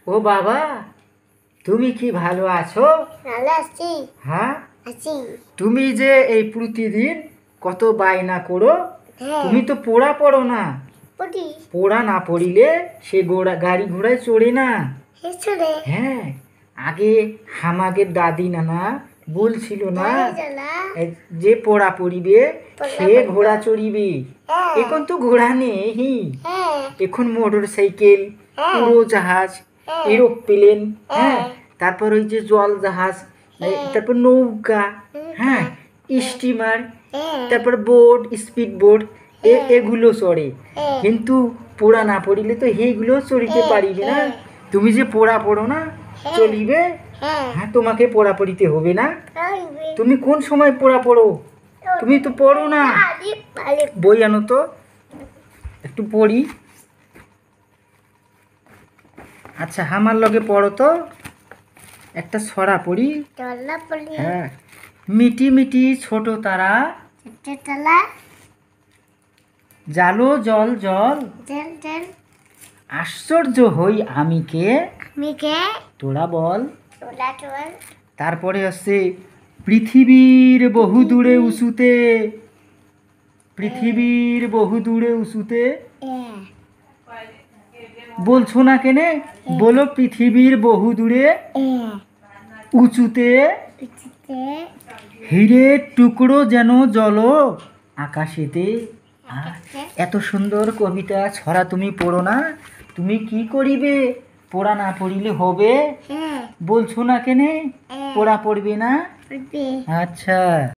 ও বাবা, তুমি কি ভালো আছো? ভালো আছি। হ্যাঁ, আছি। তুমি যে এই প্রতিদিন কত বায়না করো, হ্যাঁ। তুমি তো পড়া পড়ো না। পড়ি। পড়া না পড়িলে সে গাড়ি ঘোড়ায় চড়ে না। হেসরে। হ্যাঁ, আগে আমাদের দাদি নানা বলছিল না, এ যে পড়া পড়িবে সে ঘোড়া চড়িবে। হ্যাঁ। এখন তো ঘোড়া নেই, হ্যাঁ। এখন মোটর সাইকেল, হ্যাঁ। উড়োজাহাজ, হ্যাঁ। এরোপ্লেন, হ্যাঁ, হ্যাঁ। তারপর ওই যে জল জাহাজ, হ্যাঁ। তারপর নৌকা, হ্যাঁ, হ্যাঁ। স্টিমার, হ্যাঁ। তারপর বোট, স্পিড বোট, হ্যাঁ। এগুলো চড়ে। হ্যাঁ। কিন্তু পড়া না পড়িলে তো সেইগুলো চড়িতে হ্যাঁ। পারিবে না। হ্যাঁ। তুমি যে পড়া পড়ো না, হ্যাঁ। চলিবে? হ্যাঁ। হ্যাঁ, তোমাকে পড়া পড়িতে হবে না। চলবে। তুমি কোন সময় পড়া পড়ো? তুমি তো পড়ো না। বই আনো তো, একটু পড়ি। আচ্ছা, আমার লগে পড়ো তো, একটা ছড়া পড়ি। চলা পড়ি। হ্যাঁ, মিটি মিটি ছোট তারা, তলা। জালো জল জল, জল জল। আশ্চর্য হই আমি কে, আমি কে? তোরা বল। তোলা চল। তারপরে হচ্ছে পৃথিবীর বহু দূরে উঁচুতে, পৃথিবীর বহু দূরে উঁচুতে, হ্যাঁ। বলছো না কেনে? বলো পৃথিবীর বহু দূরে হ্যাঁ। উঁচুতে, পিছিতে। হীরের টুকরো যেন জল আকাশেতে। এত সুন্দর কবিতা ছড়া তুমি পড়ো না, তুমি কি করিবে? পড়া না পড়িলে হবে? হ্যাঁ। বলছো না কেনে হ্যাঁ। পড়া পড়বে না? পড়বে। আচ্ছা।